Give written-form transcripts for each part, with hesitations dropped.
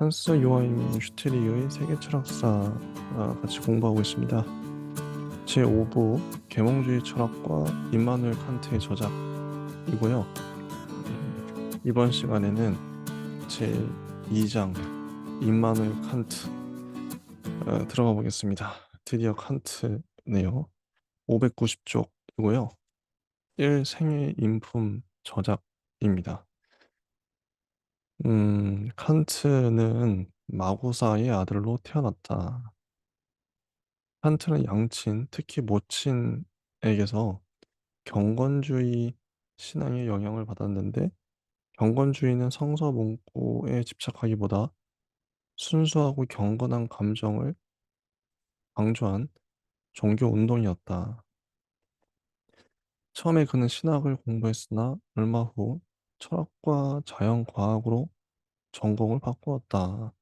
한스 요하임 슈트리의 세계 철학사 같이 공부하고 있습니다. 제5부 계몽주의 철학과 임마누엘 칸트의 저작이고요. 이번 시간에는 제2장 임마누엘 칸트 들어가 보겠습니다. 드디어 칸트네요. 590쪽이고요. 1생의 인품 저작입니다. 칸트는 마구사의 아들로 태어났다. 칸트는 양친, 특히 모친에게서 경건주의 신앙의 영향을 받았는데, 경건주의는 성서 문구에 집착하기보다 순수하고 경건한 감정을 강조한 종교 운동이었다. 처음에 그는 신학을 공부했으나 얼마 후 철학과 자연과학으로 전공을 바꾸었다.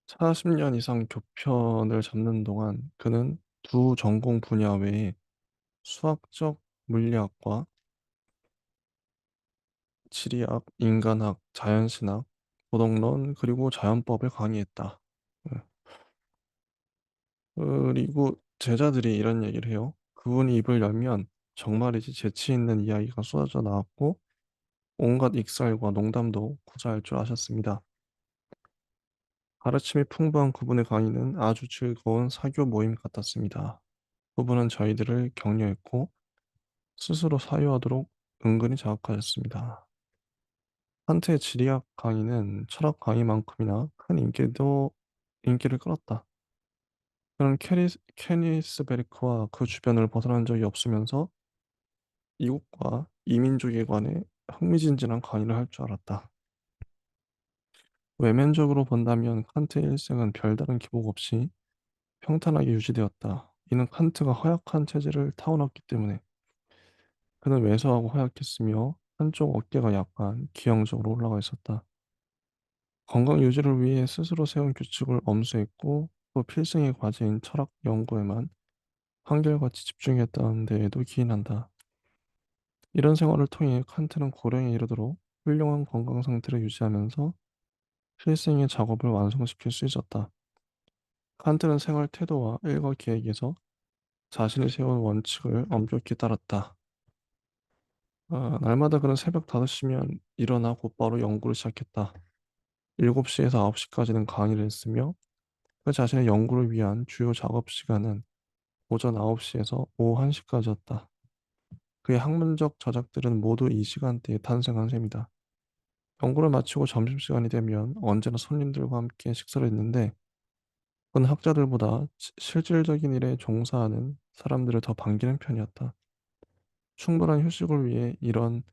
40년 이상 교편을 잡는 동안 그는 두 전공 분야 외에 수학적 물리학과 지리학, 인간학, 자연신학, 도덕론, 그리고 자연법을 강의했다. 예. 그리고 제자들이 이런 얘기를 해요. 그분이 입을 열면 정말이지 재치 있는 이야기가 쏟아져 나왔고 온갖 익살과 농담도 구사할 줄 아셨습니다. 가르침이 풍부한 그분의 강의는 아주 즐거운 사교 모임 같았습니다. 그분은 저희들을 격려했고 스스로 사유하도록 은근히 자극하셨습니다. 한트의 지리학 강의는 철학 강의만큼이나 큰 인기를 끌었다. 그는 케니스베르크와 그 주변을 벗어난 적이 없으면서 이국과 이민족에 관해 흥미진진한 강의를 할 줄 알았다. 외면적으로 본다면 칸트의 일생은 별다른 기복 없이 평탄하게 유지되었다. 이는 칸트가 허약한 체질을 타고났기 때문에. 그는 왜소하고 허약했으며 한쪽 어깨가 약간 기형적으로 올라가 있었다. 건강 유지를 위해 스스로 세운 규칙을 엄수했고 또 필승의 과제인 철학 연구에만 한결같이 집중했다는 데에도 기인한다. 이런 생활을 통해 칸트는 고령에 이르도록 훌륭한 건강 상태를 유지하면서 필생의 작업을 완성시킬 수 있었다. 칸트는 생활 태도와 일과 계획에서 자신이 세운 원칙을 엄격히 따랐다. 날마다 그는 새벽 5시면 일어나 곧바로 연구를 시작했다. 7시에서 9시까지는 강의를 했으며 그 자신의 연구를 위한 주요 작업 시간은 오전 9시에서 오후 1시까지였다. 그의 학문적 저작들은 모두 이 시간대에 탄생한 셈이다. 연구를 마치고 점심시간이 되면 언제나 손님들과 함께 식사를 했는데 그는 학자들보다 실질적인 일에 종사하는 사람들을 더 반기는 편이었다. 충분한 휴식을 위해 이런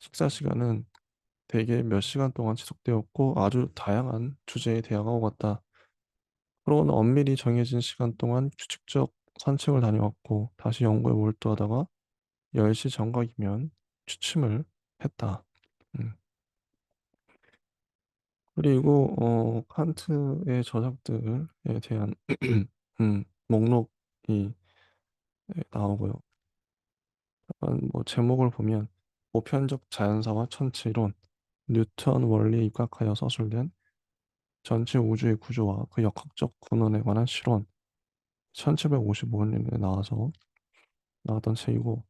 식사 시간은 대개 몇 시간 동안 지속되었고 아주 다양한 주제의 대화가 오갔다. 그러고는 엄밀히 정해진 시간 동안 규칙적 산책을 다녀왔고 다시 연구에 몰두하다가 10시 정각이면 취침을 했다. 음. 그리고 칸트의 저작들에 대한 목록이 나오고요. 뭐 제목을 보면 보편적 자연사와 천체 이론, 뉴턴 원리에 입각하여 서술된 전체 우주의 구조와 그 역학적 근원에 관한 실론, 1755년에 나왔던 책이고,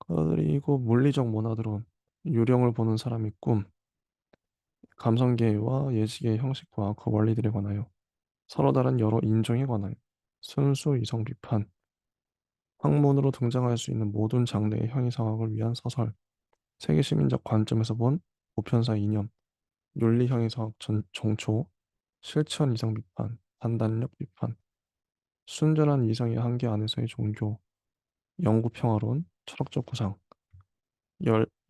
그리고 물리적 모나드론, 유령을 보는 사람의 꿈, 감성계와 예시계의 형식과 그 원리들에 관하여 서로 다른 여러 인종에 관하여 순수 이성 비판, 학문으로 등장할 수 있는 모든 장르의 형이상학을 위한 서설, 세계 시민적 관점에서 본 보편사 이념, 윤리 형이상학 종초, 실천 이성 비판, 판단력 비판, 순전한 이성의 한계 안에서의 종교, 영구 평화론, 철학적 구상,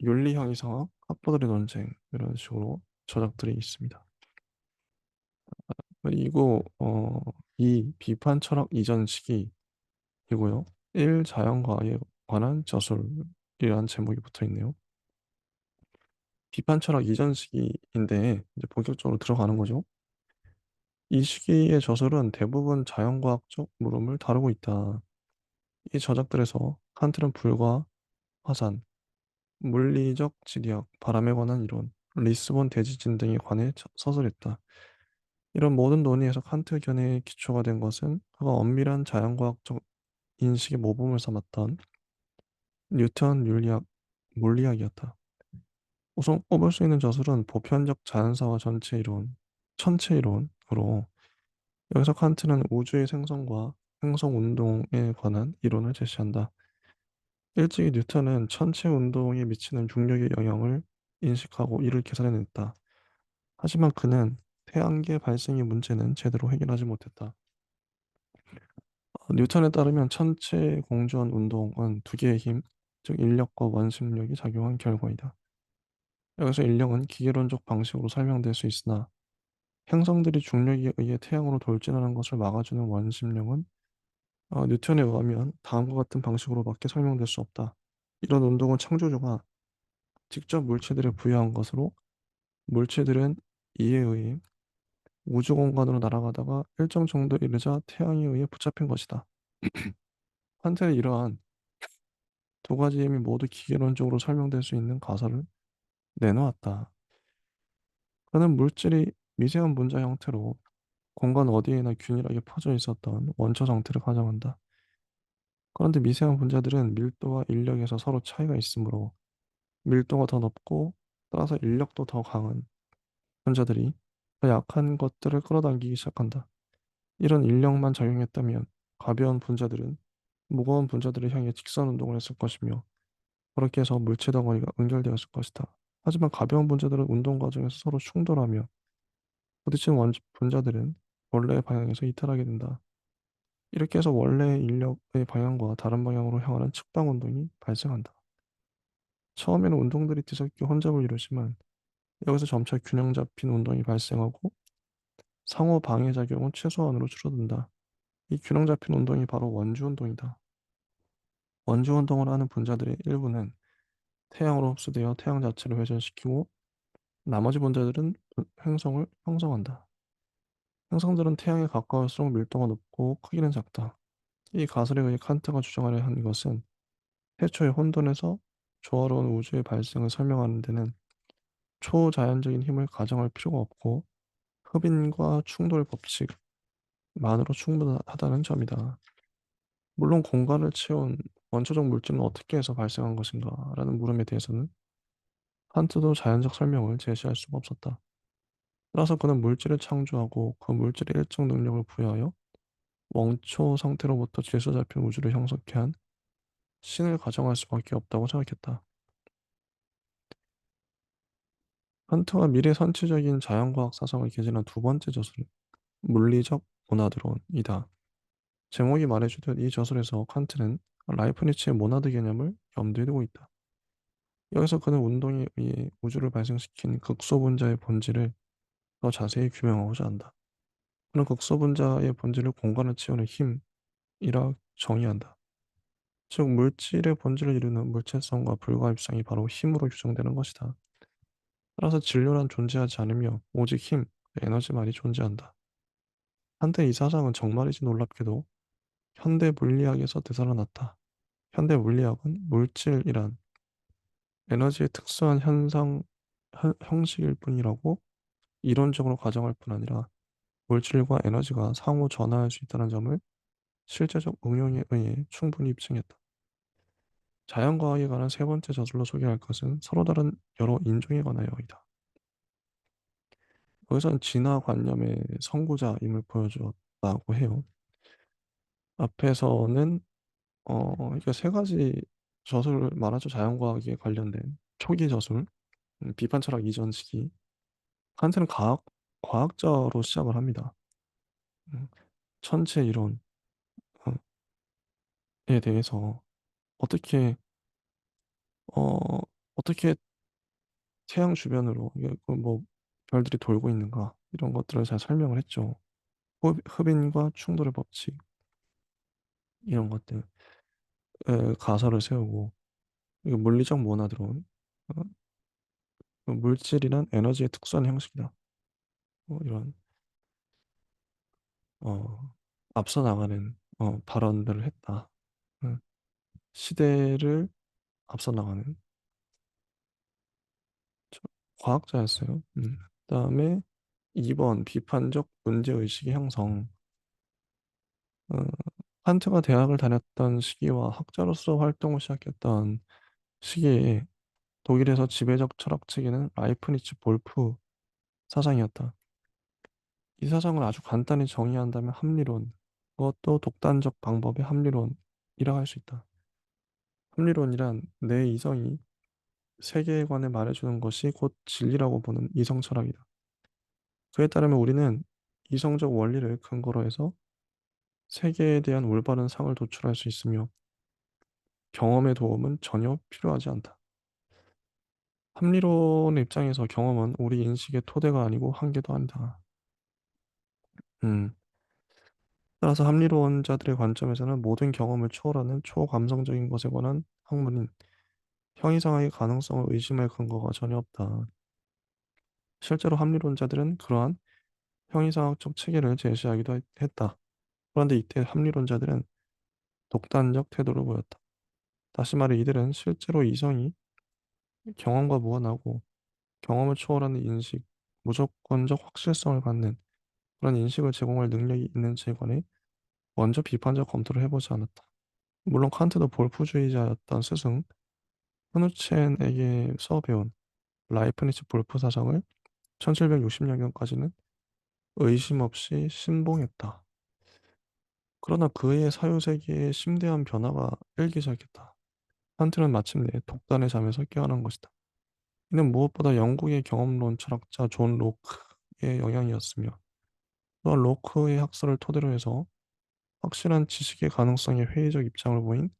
윤리 형이상학, 학부들의 논쟁 이런 식으로 저작들이 있습니다. 그리고 이 비판 철학 이전 시기이고요. 1자연과에 관한 저술이라는 제목이 붙어 있네요. 비판 철학 이전 시기인데 이제 본격적으로 들어가는 거죠. 이 시기의 저술은 대부분 자연과학적 물음을 다루고 있다. 이 저작들에서 칸트는 불과, 화산, 물리적 지리학, 바람에 관한 이론, 리스본 대지진 등에 관해 서술했다. 이런 모든 논의에서 칸트 견해의 기초가 된 것은 그가 엄밀한 자연과학적 인식의 모범을 삼았던 뉴턴 윤리학, 물리학이었다. 우선 꼽을 수 있는 저술은 보편적 자연사와 전체 이론, 천체 이론으로 여기서 칸트는 우주의 생성과 행성 운동에 관한 이론을 제시한다. 일찍이 뉴턴은 천체 운동에 미치는 중력의 영향을 인식하고 이를 계산해냈다. 하지만 그는 태양계 발생의 문제는 제대로 해결하지 못했다. 뉴턴에 따르면 천체 공전 운동은 두 개의 힘, 즉 인력과 원심력이 작용한 결과이다. 여기서 인력은 기계론적 방식으로 설명될 수 있으나 행성들이 중력에 의해 태양으로 돌진하는 것을 막아주는 원심력은 뉴턴에 의하면 다음과 같은 방식으로밖에 설명될 수 없다. 이런 운동은 창조주가 직접 물체들에 부여한 것으로 물체들은 이에 의해 우주 공간으로 날아가다가 일정 정도 이르자 태양에 의해 붙잡힌 것이다. 한테는 이러한 두 가지 힘이 모두 기계론적으로 설명될 수 있는 가설을 내놓았다. 그는 물질이 미세한 분자 형태로 공간 어디에나 균일하게 퍼져 있었던 원초 상태를 가정한다. 그런데 미세한 분자들은 밀도와 인력에서 서로 차이가 있으므로 밀도가 더 높고 따라서 인력도 더 강한 분자들이 더 약한 것들을 끌어당기기 시작한다. 이런 인력만 작용했다면 가벼운 분자들은 무거운 분자들을 향해 직선 운동을 했을 것이며 그렇게 해서 물체 덩어리가 응결되었을 것이다. 하지만 가벼운 분자들은 운동 과정에서 서로 충돌하며 부딪힌 분자들은 원래의 방향에서 이탈하게 된다. 이렇게 해서 원래의 인력의 방향과 다른 방향으로 향하는 측방 운동이 발생한다. 처음에는 운동들이 뒤섞여 혼잡을 이루지만 여기서 점차 균형 잡힌 운동이 발생하고 상호 방해 작용은 최소한으로 줄어든다. 이 균형 잡힌 운동이 바로 원주 운동이다. 원주 운동을 하는 분자들의 일부는 태양으로 흡수되어 태양 자체를 회전시키고 나머지 분자들은 행성을 형성한다. 행성들은 태양에 가까울수록 밀도가 높고 크기는 작다. 이 가설에 의해 칸트가 주장하려 한 것은 태초의 혼돈에서 조화로운 우주의 발생을 설명하는 데는 초자연적인 힘을 가정할 필요가 없고 흡인과 충돌 법칙만으로 충분하다는 점이다. 물론 공간을 채운 원초적 물질은 어떻게 해서 발생한 것인가? 라는 물음에 대해서는 칸트도 자연적 설명을 제시할 수가 없었다. 따라서 그는 물질을 창조하고 그 물질에 일정 능력을 부여하여 원초 상태로부터 질서 잡힌 우주를 형성케 한 신을 가정할 수밖에 없다고 생각했다. 칸트가 미래 선체적인 자연과학 사상을 개진한 두 번째 저술은 물리적 모나드론이다. 제목이 말해주듯 이 저술에서 칸트는 라이프니츠의 모나드 개념을 염두에 두고 있다. 여기서 그는 운동에 의해 우주를 발생시킨 극소 분자의 본질을 더 자세히 규명하고자 한다. 그는 극소 분자의 본질을 공간을 채우는 힘이라 정의한다. 즉 물질의 본질을 이루는 물체성과 불가입성이 바로 힘으로 규정되는 것이다. 따라서 진료란 존재하지 않으며 오직 힘, 에너지만이 존재한다. 한때 이 사상은 정말이지 놀랍게도 현대 물리학에서 되살아났다. 현대 물리학은 물질이란 에너지의 특수한 형식일 뿐이라고 이론적으로 가정할 뿐 아니라 물질과 에너지가 상호 전화할 수 있다는 점을 실제적 응용에 의해 충분히 입증했다. 자연과학에 관한 세 번째 저술로 소개할 것은 서로 다른 여러 인종에 관하여이다. 여기서는 진화관념의 선구자임을 보여주었다고 해요. 앞에서는 이게 세 가지 저술을 말하죠. 자연과학에 관련된 초기 저술, 비판 철학 이전 시기. 칸트는 과학자로 시작을 합니다. 음, 천체 이론에 대해서 어떻게 어, 어떻게 태양 주변으로 이게 그뭐 별들이 돌고 있는가 이런 것들을 잘 설명을 했죠. 흡인과 충돌의 법칙 이런 것들 가설을 세우고 이거 물리적 모나드론 어, 그 물질이란 에너지의 특수한 형식이다. 이런 어, 앞서 나가는 발언들을 했다. 음, 시대를 앞서 나가는 과학자였어요. 그다음에 2번 비판적 문제의식의 형성. 어, 칸트가 대학을 다녔던 시기와 학자로서 활동을 시작했던 시기에 독일에서 지배적 철학 체계는 라이프니츠 볼프 사상이었다. 이 사상을 아주 간단히 정의한다면 합리론, 그것도 독단적 방법의 합리론이라 할 수 있다. 합리론이란 내 이성이 세계에 관해 말해주는 것이 곧 진리라고 보는 이성 철학이다. 그에 따르면 우리는 이성적 원리를 근거로 해서 세계에 대한 올바른 상을 도출할 수 있으며 경험의 도움은 전혀 필요하지 않다. 합리론의 입장에서 경험은 우리 인식의 토대가 아니고 한계도 아니다. 음, 따라서 합리론자들의 관점에서는 모든 경험을 초월하는 초감성적인 것에 관한 학문인 형이상학의 가능성을 의심할 근거가 전혀 없다. 실제로 합리론자들은 그러한 형이상학적 체계를 제시하기도 했다. 그런데 이때 합리론자들은 독단적 태도를 보였다. 다시 말해 이들은 실제로 이성이 경험과 무관하고 경험을 초월하는 인식, 무조건적 확실성을 갖는 그런 인식을 제공할 능력이 있는 재관에 먼저 비판적 검토를 해보지 않았다. 물론 칸트도 볼프주의자였던 스승 흐누첸에게서 배운 라이프니츠 볼프 사상을 1760년까지는 의심 없이 신봉했다. 그러나 그의 사유세계에 심대한 변화가 일기 시작했다. 칸트는 마침내 독단의 잠에서 깨어난 것이다. 이는 무엇보다 영국의 경험론 철학자 존 로크의 영향이었으며 또한 로크의 학설을 토대로 해서 확실한 지식의 가능성에 회의적 입장을 보인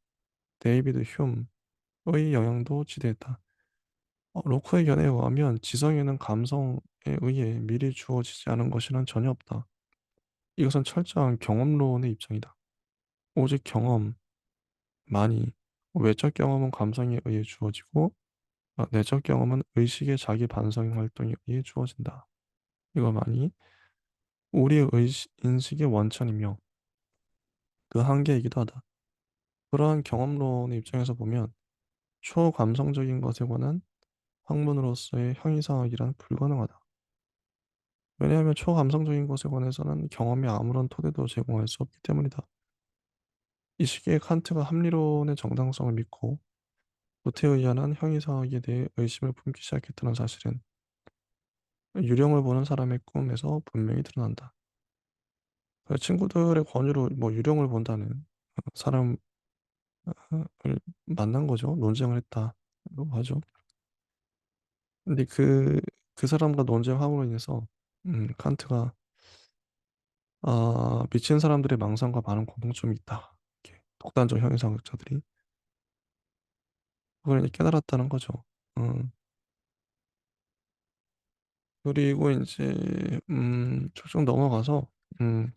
데이비드 휴머의 영향도 지대했다. 로크의 견해에 의하면 지성에는 감성에 의해 미리 주어지지 않은 것이란 전혀 없다. 이것은 철저한 경험론의 입장이다. 오직 경험만이 외적 경험은 감성에 의해 주어지고 내적 경험은 의식의 자기 반성 활동에 의해 주어진다. 이것만이 우리의 인식의 원천이며 그 한계이기도 하다. 그러한 경험론의 입장에서 보면 초감성적인 것에 관한 학문으로서의 형이상학이란 불가능하다. 왜냐하면 초감성적인 것에 관해서는 경험이 아무런 토대도 제공할 수 없기 때문이다. 이 시기에 칸트가 합리론의 정당성을 믿고 구태에 의한 형이상학에 대해 의심을 품기 시작했다는 사실은 유령을 보는 사람의 꿈에서 분명히 드러난다. 친구들의 권유로 뭐 유령을 본다는 사람을 만난 거죠. 논쟁을 했다고 하죠. 근데 그 사람과 논쟁함으로 인해서 칸트가 미친 사람들의 망상과 많은 공통점이 있다. 이렇게 독단적 형이상학자들이 그걸 이제 깨달았다는 거죠. 음, 그리고 이제 쭉쭉 넘어가서 음,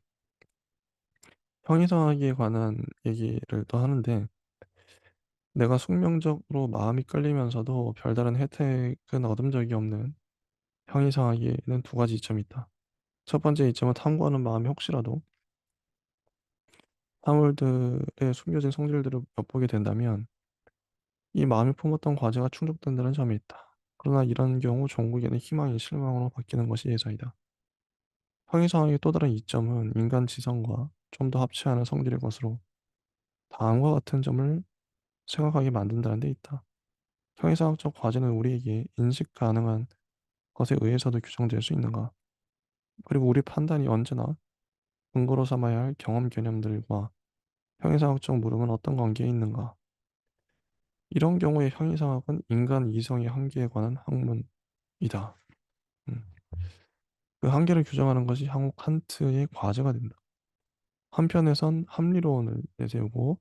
형이상학에 관한 얘기를 또 하는데 내가 숙명적으로 마음이 끌리면서도 별다른 혜택은 얻은 적이 없는 형이상학에는 두 가지 이점이 있다. 첫 번째 이점은 탐구하는 마음이 혹시라도 사물들의 숨겨진 성질들을 엿보게 된다면 이 마음이 품었던 과제가 충족된다는 점이 있다. 그러나 이런 경우 종국에는 희망이 실망으로 바뀌는 것이 예사이다. 형이상학의 또 다른 이점은 인간 지성과 좀 더 합치하는 성질의 것으로 다음과 같은 점을 생각하게 만든다는 데 있다. 형이상학적 과제는 우리에게 인식 가능한 것에 의해서도 규정될 수 있는가? 그리고 우리 판단이 언제나 근거로 삼아야 할 경험 개념들과 형이상학적 물음은 어떤 관계에 있는가? 이런 경우에 형이상학은 인간 이성의 한계에 관한 학문이다. 음. 그 한계를 규정하는 것이 향후 칸트의 과제가 된다. 한편에선 합리론을 내세우고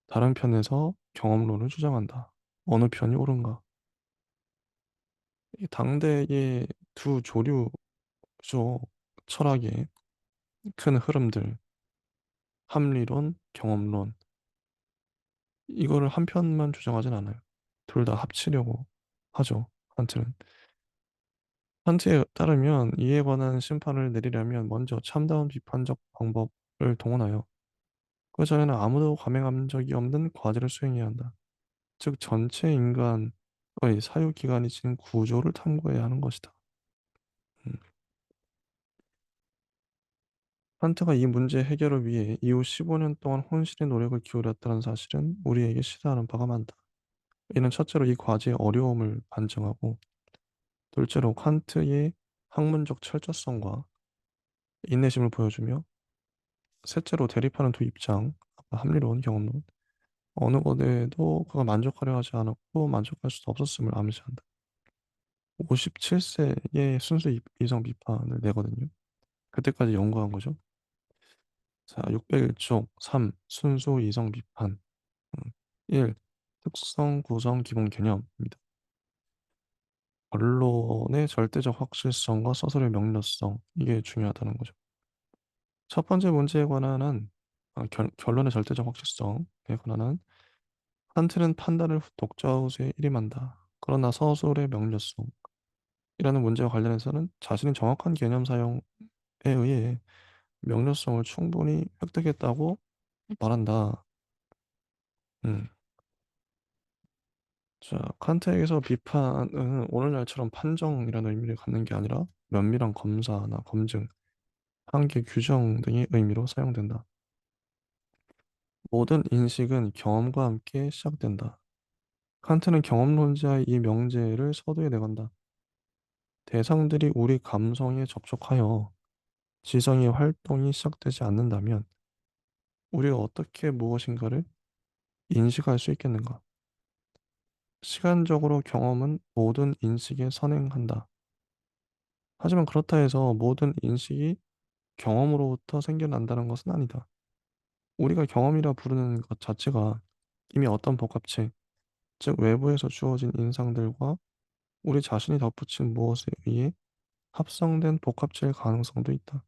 다른 편에서 경험론을 주장한다. 어느 편이 옳은가? 이 당대의 두 조류죠. 철학의 큰 흐름들, 합리론, 경험론. 이거를 한 편만 주장하진 않아요. 둘 다 합치려고 하죠. 칸트는. 칸트에 따르면 이에 관한 심판을 내리려면 먼저 참다운 비판적 방법을 동원하여 그 전에는 아무도 감행한 적이 없는 과제를 수행해야 한다. 즉 전체 인간의 의 사유 기간이 지닌 구조를 탐구해야 하는 것이다. 음. 칸트가 이 문제 해결을 위해 이후 15년 동안 혼신의 노력을 기울였다는 사실은 우리에게 시사하는 바가 많다. 이는 첫째로 이 과제의 어려움을 반증하고, 둘째로 칸트의 학문적 철저성과 인내심을 보여주며, 셋째로 대립하는 두 입장, 아까 합리론, 경험론, 어느 것에도 그가 만족하려 하지 않았고 만족할 수도 없었음을 암시한다. 57세에 순수 이성 비판을 내거든요. 그때까지 연구한 거죠. 자, 601쪽 3. 순수 이성 비판. 1. 특성 구성 기본 개념입니다. 언론의 절대적 확실성과 서술의 명료성, 이게 중요하다는 거죠. 첫 번째 문제에 관한 결론의 절대적 확실성에 관한 칸트는 판단을 독자 우수에 일임한다. 그러나 서술의 명료성이라는 문제와 관련해서는 자신이 정확한 개념 사용에 의해 명료성을 충분히 획득했다고 말한다. 음. 자, 칸트에게서 비판은 오늘날처럼 판정이라는 의미를 갖는 게 아니라 면밀한 검사나 검증, 한계 규정 등의 의미로 사용된다. 모든 인식은 경험과 함께 시작된다. 칸트는 경험론자의 이 명제를 서두에 내건다. 대상들이 우리 감성에 접촉하여 지성의 활동이 시작되지 않는다면 우리가 어떻게 무엇인가를 인식할 수 있겠는가? 시간적으로 경험은 모든 인식에 선행한다. 하지만 그렇다 해서 모든 인식이 경험으로부터 생겨난다는 것은 아니다. 우리가 경험이라 부르는 것 자체가 이미 어떤 복합체, 즉 외부에서 주어진 인상들과 우리 자신이 덧붙인 무엇에 의해 합성된 복합체일 가능성도 있다.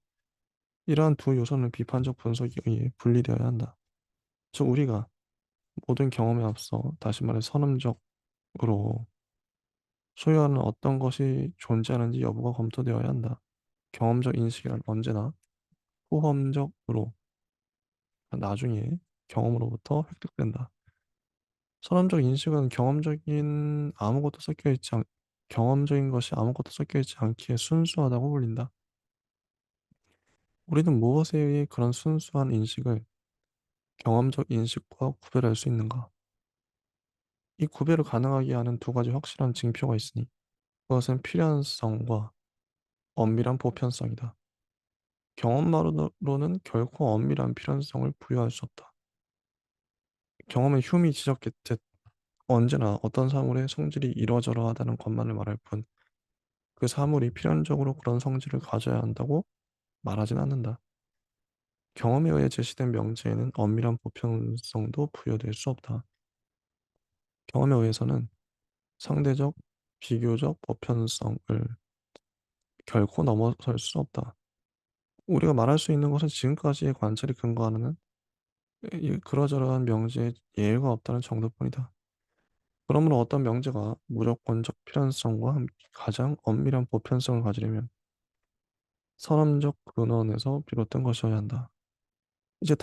이러한 두 요소는 비판적 분석에 의해 분리되어야 한다. 즉 우리가 모든 경험에 앞서 다시 말해 선험적으로 소유하는 어떤 것이 존재하는지 여부가 검토되어야 한다. 경험적 인식이란 언제나 후험적으로 나중에 경험으로부터 획득된다. 선험적 인식은 경험적인 것이 아무것도 섞여 있지 않기에 순수하다고 불린다. 우리는 무엇에 의해 그런 순수한 인식을 경험적 인식과 구별할 수 있는가? 이 구별을 가능하게 하는 두 가지 확실한 징표가 있으니 그것은 필연성과 엄밀한 보편성이다. 경험만으로는 결코 엄밀한 필연성을 부여할 수 없다. 경험의 흉이 지적했듯 언제나 어떤 사물의 성질이 이러저러하다는 것만을 말할 뿐 그 사물이 필연적으로 그런 성질을 가져야 한다고 말하진 않는다. 경험에 의해 제시된 명제에는 엄밀한 보편성도 부여될 수 없다. 경험에 의해서는 상대적, 비교적 보편성을 결코 넘어설 수 없다. 우리가 말할 수 있는 것은 지금까지의 관찰이 근거하는 그러저러한 명제에 예외가 없다는 정도뿐이다. 그러므로 어떤 명제가 무조건적 필연성과 함께 가장 엄밀한 보편성을 가지려면 선험적 근원에서 비롯된 것이어야 한다. 이제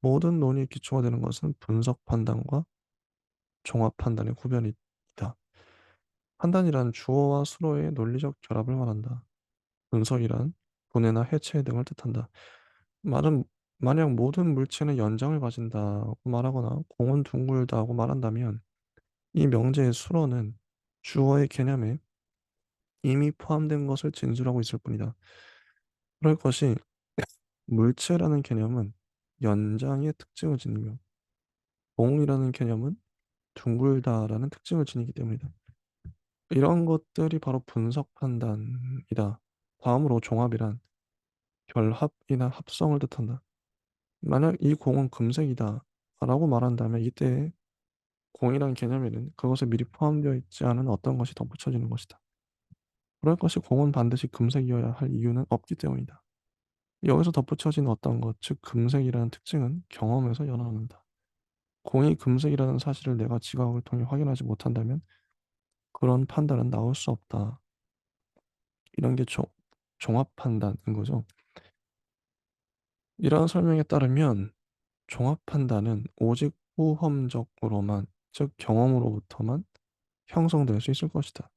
모든 논의의 기초가 되는 것은 분석 판단과 종합 판단의 구별이다. 판단이란 주어와 수어의 논리적 결합을 말한다. 분석이란 분해나 해체 등을 뜻한다. 말은 만약 모든 물체는 연장을 가진다고 말하거나 공은 둥글다고 말한다면 이 명제의 수어는 주어의 개념에 이미 포함된 것을 진술하고 있을 뿐이다. 그럴 것이 물체라는 개념은 연장의 특징을 지니며 공이라는 개념은 둥글다라는 특징을 지니기 때문이다. 이런 것들이 바로 분석 판단이다. 다음으로 종합이란 결합이나 합성을 뜻한다. 만약 이 공은 금색이다 라고 말한다면 이때 공이란 개념에는 그것에 미리 포함되어 있지 않은 어떤 것이 덧붙여지는 것이다. 그럴 것이 공은 반드시 금색이어야 할 이유는 없기 때문이다. 여기서 덧붙여진 어떤 것, 즉 금색이라는 특징은 경험에서 연화한다. 공이 금색이라는 사실을 내가 지각을 통해 확인하지 못한다면 그런 판단은 나올 수 없다. 이런 게 종합 판단인 거죠. 이러한 설명에 따르면 종합 판단은 오직 후험적으로만, 즉 경험으로부터만 형성될 수 있을 것이다.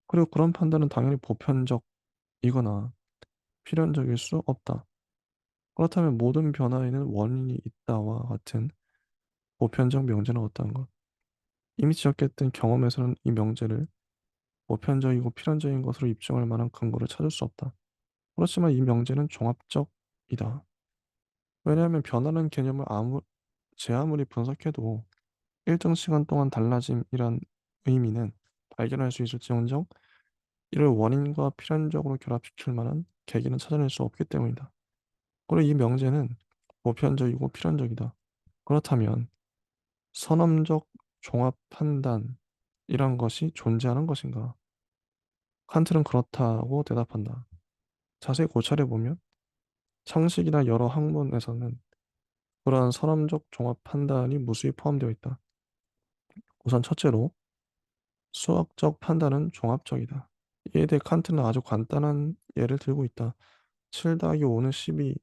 그리고 그런 판단은 당연히 보편적이거나 필연적일 수 없다. 그렇다면 모든 변화에는 원인이 있다와 같은 보편적 명제는 어떠한 것? 이미 지적했던 경험에서는 이 명제를 보편적이고 필연적인 것으로 입증할 만한 근거를 찾을 수 없다. 그렇지만 이 명제는 종합적이다. 왜냐하면 변화라는 개념을 제 아무리 분석해도 일정 시간 동안 달라짐이란 의미는 발견할 수 있을지언정 이를 원인과 필연적으로 결합시킬 만한 계기는 찾아낼 수 없기 때문이다. 그리고 이 명제는 보편적이고 필연적이다. 그렇다면 선험적 종합 판단이란 것이 존재하는 것인가? 칸트는 그렇다고 대답한다. 자세히 고찰해 보면 상식이나 여러 학문에서는 그러한 선험적 종합 판단이 무수히 포함되어 있다. 우선 첫째로 수학적 판단은 종합적이다. 이에 대해 칸트는 아주 간단한 예를 들고 있다. 7 더하기 5는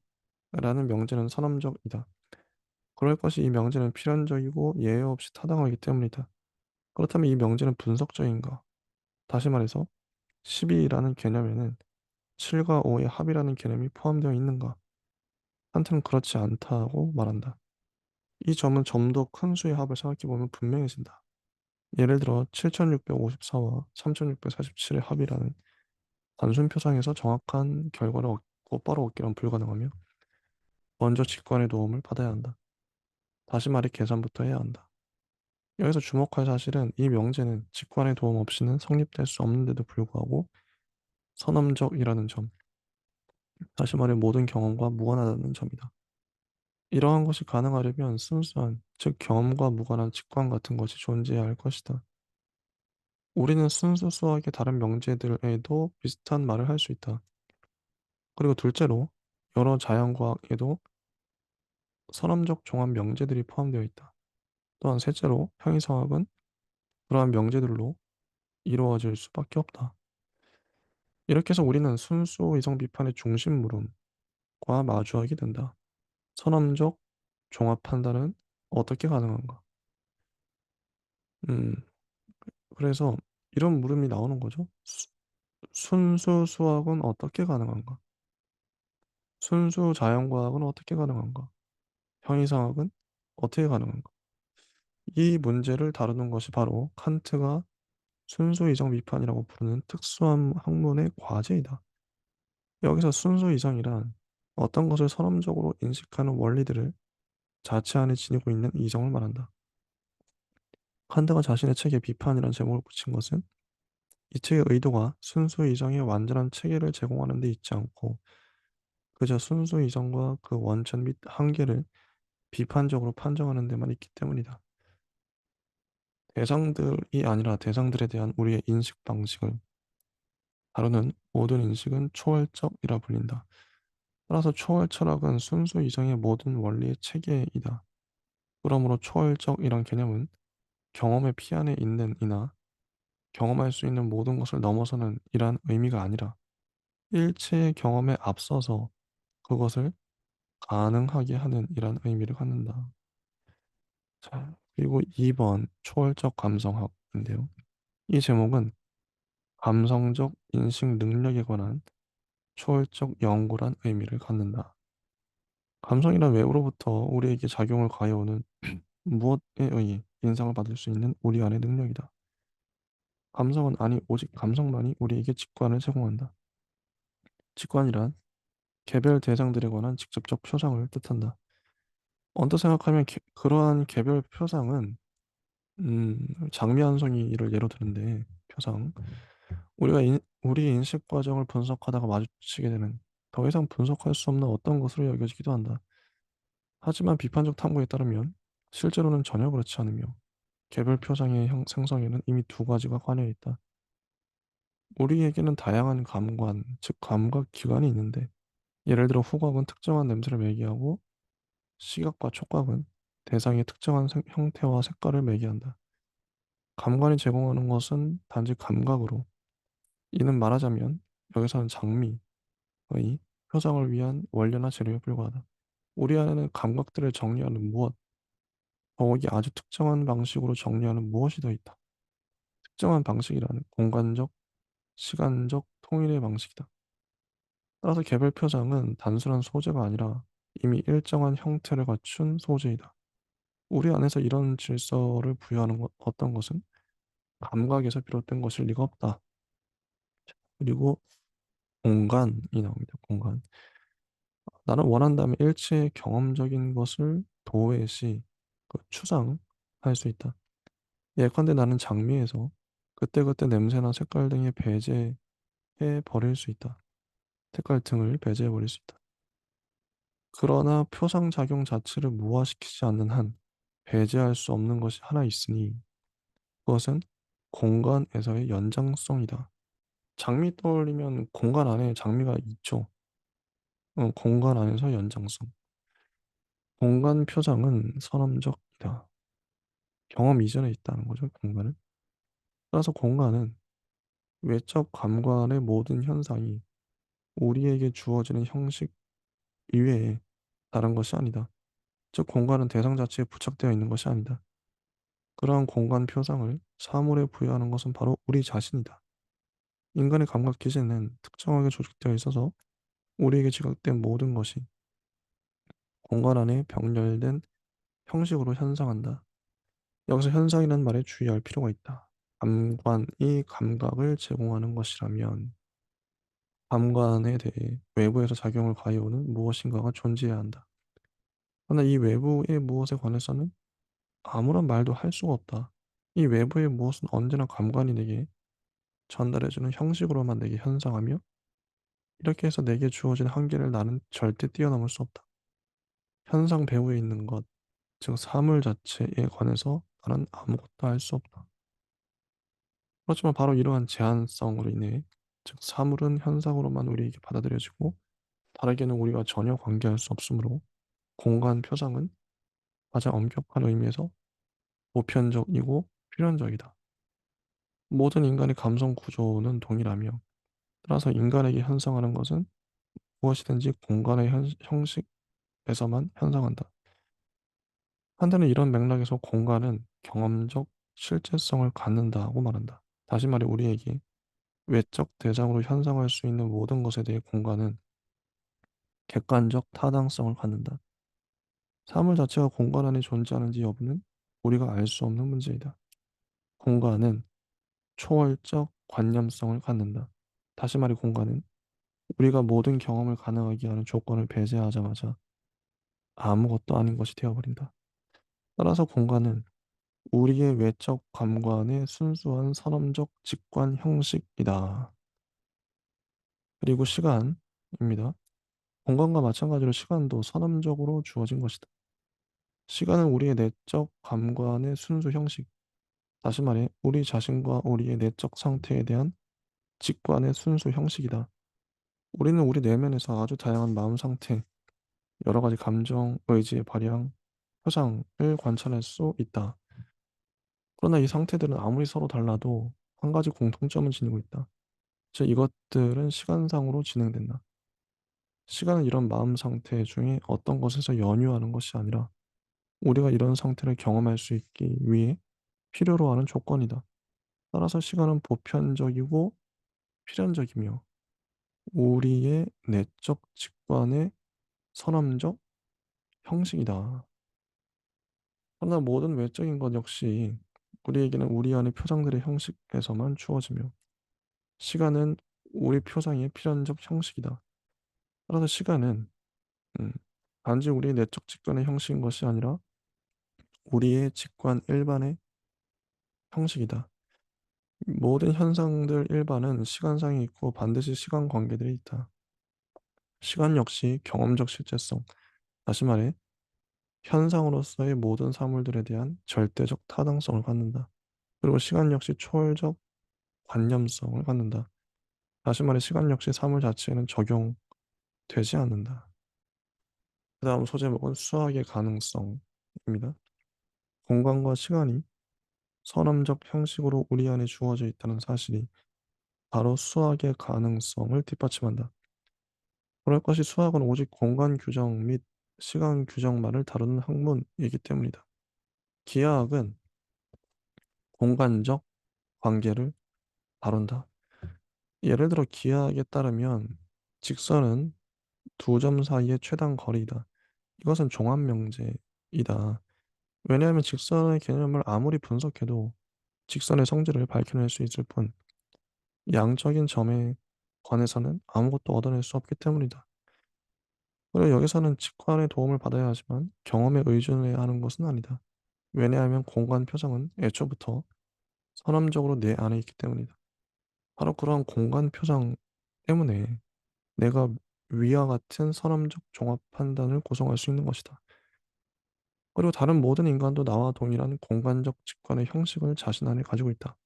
12라는 명제는 선험적이다. 그럴 것이 이 명제는 필연적이고 예외 없이 타당하기 때문이다. 그렇다면 이 명제는 분석적인가? 다시 말해서 12라는 개념에는 7과 5의 합이라는 개념이 포함되어 있는가? 칸트는 그렇지 않다고 말한다. 이 점은 좀 더 큰 수의 합을 생각해보면 분명해진다. 예를 들어 7654와 3647의 합이라는 단순 표상에서 정확한 결과를 곧바로 얻기란 불가능하며 먼저 직관의 도움을 받아야 한다. 다시 말해 계산부터 해야 한다. 여기서 주목할 사실은 이 명제는 직관의 도움 없이는 성립될 수 없는데도 불구하고 선험적이라는 점, 다시 말해 모든 경험과 무관하다는 점이다. 이러한 것이 가능하려면 순수한, 즉 경험과 무관한 직관 같은 것이 존재해야 할 것이다. 우리는 순수 수학의 다른 명제들에도 비슷한 말을 할 수 있다. 그리고 둘째로 여러 자연과학에도 선험적 종합 명제들이 포함되어 있다. 또한 셋째로 형이상학은 그러한 명제들로 이루어질 수밖에 없다. 이렇게 해서 우리는 순수 이성 비판의 중심 물음과 마주하게 된다. 선험적 종합 판단은 어떻게 가능한가? 음, 그래서 이런 물음이 나오는 거죠. 순수 수학은 어떻게 가능한가? 순수 자연과학은 어떻게 가능한가? 형이상학은 어떻게 가능한가? 이 문제를 다루는 것이 바로 칸트가 순수 이성 비판이라고 부르는 특수한 학문의 과제이다. 여기서 순수 이성이란 어떤 것을 선험적으로 인식하는 원리들을 자체 안에 지니고 있는 이성을 말한다. 칸트가 자신의 책에 비판이라는 제목을 붙인 것은 이 책의 의도가 순수 이성의 완전한 체계를 제공하는 데 있지 않고 그저 순수 이성과 그 원천 및 한계를 비판적으로 판정하는 데만 있기 때문이다. 대상들이 아니라 대상들에 대한 우리의 인식 방식을 다루는 모든 인식은 초월적이라 불린다. 따라서 초월 철학은 순수 이성의 모든 원리의 체계이다. 그러므로 초월적이란 개념은 경험의 피 안에 있는 이나 경험할 수 있는 모든 것을 넘어서는 이란 의미가 아니라 일체의 경험에 앞서서 그것을 가능하게 하는 이란 의미를 갖는다. 자, 그리고 2번 초월적 감성학인데요. 이 제목은 감성적 인식 능력에 관한 초월적 연구란 의미를 갖는다. 감성이란 외부로부터 우리에게 작용을 가해오는 무엇에 의해 인상을 받을 수 있는 우리 안의 능력이다. 감성은 아니 오직 감성만이 우리에게 직관을 제공한다. 직관이란 개별 대상들에 관한 직접적 표상을 뜻한다. 언뜻 생각하면 그러한 개별 표상은 장미한송이를 예로 드는데 표상 우리의 인식 과정을 분석하다가 마주치게 되는 더 이상 분석할 수 없는 어떤 것으로 여겨지기도 한다. 하지만 비판적 탐구에 따르면 실제로는 전혀 그렇지 않으며 개별 표상의 생성에는 이미 두 가지가 관여 있다. 우리에게는 다양한 감관, 즉 감각 기관이 있는데 예를 들어 후각은 특정한 냄새를 매개하고 시각과 촉각은 대상의 특정한 형태와 색깔을 매개한다. 감관이 제공하는 것은 단지 감각으로 이는 말하자면 여기서는 장미의 표상을 위한 원료나 재료에 불과하다. 우리 안에는 감각들을 정리하는 무엇, 더욱이 아주 특정한 방식으로 정리하는 무엇이 더 있다. 특정한 방식이라는 공간적, 시간적 통일의 방식이다. 따라서 개별 표장은 단순한 소재가 아니라 이미 일정한 형태를 갖춘 소재이다. 우리 안에서 이런 질서를 부여하는 어떤 것은 감각에서 비롯된 것일 리가 없다. 그리고 공간이 나옵니다. 공간. 나는 원한다면 일체의 경험적인 것을 도외시 추상할 수 있다. 예컨대 나는 장미에서 그때그때 냄새나 색깔 등의 배제해 버릴 수 있다. 색깔 등을 배제해 버릴 수 있다. 그러나 표상 작용 자체를 무화시키지 않는 한 배제할 수 없는 것이 하나 있으니 그것은 공간에서의 연장성이다. 장미 떠올리면 공간 안에 장미가 있죠. 공간 안에서 연장성. 공간 표상은 선험적이다. 경험 이전에 있다는 거죠, 공간은. 따라서 공간은 외적 감관의 모든 현상이 우리에게 주어지는 형식 이외에 다른 것이 아니다. 즉, 공간은 대상 자체에 부착되어 있는 것이 아니다. 그러한 공간 표상을 사물에 부여하는 것은 바로 우리 자신이다. 인간의 감각 기제는 특정하게 조직되어 있어서 우리에게 지각된 모든 것이 공간 안에 병렬된 형식으로 현상한다. 여기서 현상이라는 말에 주의할 필요가 있다. 감관이 감각을 제공하는 것이라면 감관에 대해 외부에서 작용을 가해오는 무엇인가가 존재해야 한다. 그러나 이 외부의 무엇에 관해서는 아무런 말도 할 수가 없다. 이 외부의 무엇은 언제나 감관이 내게 전달해주는 형식으로만 내게 현상하며 이렇게 해서 내게 주어진 한계를 나는 절대 뛰어넘을 수 없다. 현상 배후에 있는 것, 즉 사물 자체에 관해서 나는 아무것도 할 수 없다. 그렇지만 바로 이러한 제한성으로 인해 즉 사물은 현상으로만 우리에게 받아들여지고 다르게는 우리가 전혀 관계할 수 없으므로 공간 표상은 가장 엄격한 의미에서 보편적이고 필연적이다. 모든 인간의 감성 구조는 동일하며 따라서 인간에게 현상하는 것은 무엇이든지 공간의 형식에서만 현상한다. 한때는 이런 맥락에서 공간은 경험적 실제성을 갖는다고 말한다. 다시 말해 우리에게 외적 대상으로 현상할 수 있는 모든 것에 대해 공간은 객관적 타당성을 갖는다. 사물 자체가 공간 안에 존재하는지 여부는 우리가 알 수 없는 문제이다. 공간은 초월적 관념성을 갖는다. 다시 말해 공간은 우리가 모든 경험을 가능하게 하는 조건을 배제하자마자 아무것도 아닌 것이 되어버린다. 따라서 공간은 우리의 외적 감관의 순수한 선험적 직관 형식이다. 그리고 시간입니다. 공간과 마찬가지로 시간도 선험적으로 주어진 것이다. 시간은 우리의 내적 감관의 순수 형식, 다시 말해 우리 자신과 우리의 내적 상태에 대한 직관의 순수 형식이다. 우리는 우리 내면에서 아주 다양한 마음 상태, 여러 가지 감정, 의지의 발현, 표상을 관찰할 수 있다. 그러나 이 상태들은 아무리 서로 달라도 한 가지 공통점을 지니고 있다. 즉 이것들은 시간상으로 진행된다. 시간은 이런 마음 상태 중에 어떤 것에서 연유하는 것이 아니라 우리가 이런 상태를 경험할 수 있기 위해 필요로 하는 조건이다. 따라서 시간은 보편적이고 필연적이며 우리의 내적 직관의 선험적 형식이다. 그러나 모든 외적인 것 역시 우리에게는 우리 안의 표상들의 형식에서만 주어지며 시간은 우리 표상의 필연적 형식이다. 따라서 시간은 음, 단지 우리의 내적 직관의 형식인 것이 아니라 우리의 직관 일반의 형식이다. 모든 현상들 일반은 시간상이 있고 반드시 시간 관계들이 있다. 시간 역시 경험적 실제성, 다시 말해 현상으로서의 모든 사물들에 대한 절대적 타당성을 갖는다. 그리고 시간 역시 초월적 관념성을 갖는다. 다시 말해 시간 역시 사물 자체에는 적용되지 않는다. 그 다음 소제목은 수학의 가능성입니다. 공간과 시간이 선험적 형식으로 우리 안에 주어져 있다는 사실이 바로 수학의 가능성을 뒷받침한다. 그럴 것이 수학은 오직 공간 규정 및 시간 규정만을 다루는 학문이기 때문이다. 기하학은 공간적, 관계를 다룬다. 예를 들어 기하학에 따르면 직선은 두 점 사이의 최단 거리이다. 이것은 종합명제이다. 왜냐하면 직선의 개념을 아무리 분석해도 직선의 성질을 밝혀낼 수 있을 뿐 양적인 점에 관해서는 아무것도 얻어낼 수 없기 때문이다. 그리고 여기서는 직관의 도움을 받아야 하지만 경험에 의존해야 하는 것은 아니다. 왜냐하면 공간 표정은 애초부터 선험적으로 내 안에 있기 때문이다. 바로 그러한 공간 표정 때문에 내가 위와 같은 선험적 종합 판단을 구성할 수 있는 것이다. 그리고 다른 모든 인간도 나와 동일한 공간적 직관의 형식을 자신 안에 가지고 있다.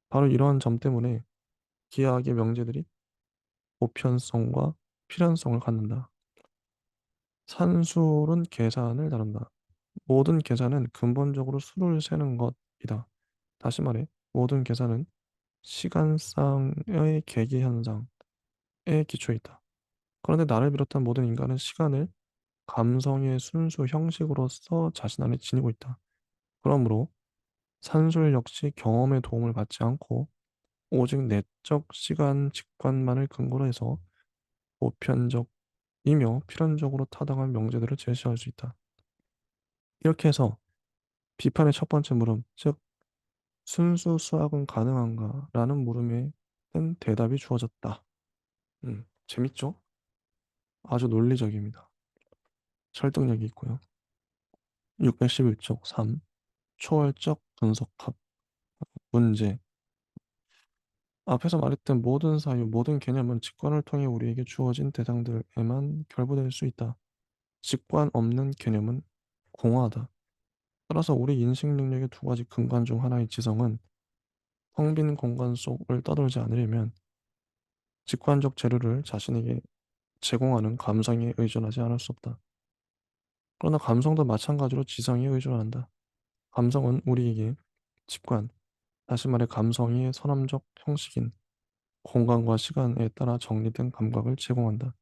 바로 이러한 점 때문에 기하학의 명제들이 보편성과 필연성을 갖는다. 산술은 계산을 다룬다. 모든 계산은 근본적으로 수를 세는 것이다. 다시 말해, 모든 계산은 시간상의 계기 현상에 기초해 있다. 그런데 나를 비롯한 모든 인간은 시간을 감성의 순수 형식으로서 자신 안에 지니고 있다. 그러므로 산술 역시 경험의 도움을 받지 않고 오직 내적 시간 직관만을 근거로 해서 보편적이며 필연적으로 타당한 명제들을 제시할 수 있다. 이렇게 해서 비판의 첫 번째 물음, 즉 순수 수학은 가능한가? 라는 물음에 는 대답이 주어졌다. 재밌죠? 아주 논리적입니다. 설득력이 있고요. 611쪽 3. 초월적 분석학 문제. 앞에서 말했던 모든 사유, 모든 개념은 직관을 통해 우리에게 주어진 대상들에만 결부될 수 있다. 직관 없는 개념은 공허하다. 따라서 우리 인식 능력의 두 가지 근간 중 하나의 지성은 텅 빈 공간 속을 떠돌지 않으려면 직관적 재료를 자신에게 제공하는 감성에 의존하지 않을 수 없다. 그러나 감성도 마찬가지로 지성에 의존한다. 감성은 우리에게 직관, 다시 말해 감성의 선험적 형식인 공간과 시간에 따라 정리된 감각을 제공한다.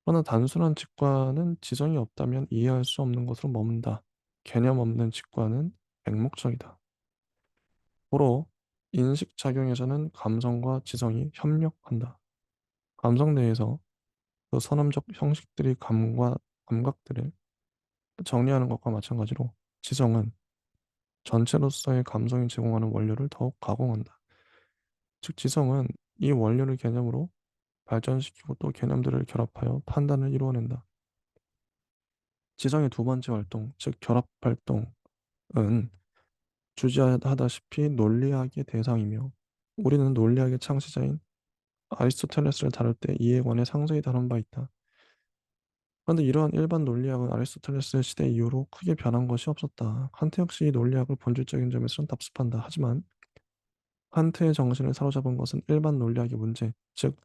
그러나 단순한 직관은 지성이 없다면 이해할 수 없는 것으로 머문다. 개념 없는 직관은 맹목적이다. 고로 인식작용에서는 감성과 지성이 협력한다. 감성 내에서 그 선험적 형식들이 감각들을 정리하는 것과 마찬가지로 지성은 전체로서의 감성이 제공하는 원료를 더욱 가공한다. 즉 지성은 이 원료를 개념으로 발전시키고 또 개념들을 결합하여 판단을 이루어낸다. 지성의 두 번째 활동, 즉 결합 활동은 주지하다시피 논리학의 대상이며 우리는 논리학의 창시자인 아리스토텔레스를 다룰 때 이에 관해 상세히 다룬 바 있다. 그런데 이러한 일반 논리학은 아리스토텔레스 시대 이후로 크게 변한 것이 없었다. 칸트 역시 이 논리학을 본질적인 점에서는 답습한다. 하지만 칸트의 정신을 사로잡은 것은 일반 논리학의 문제, 즉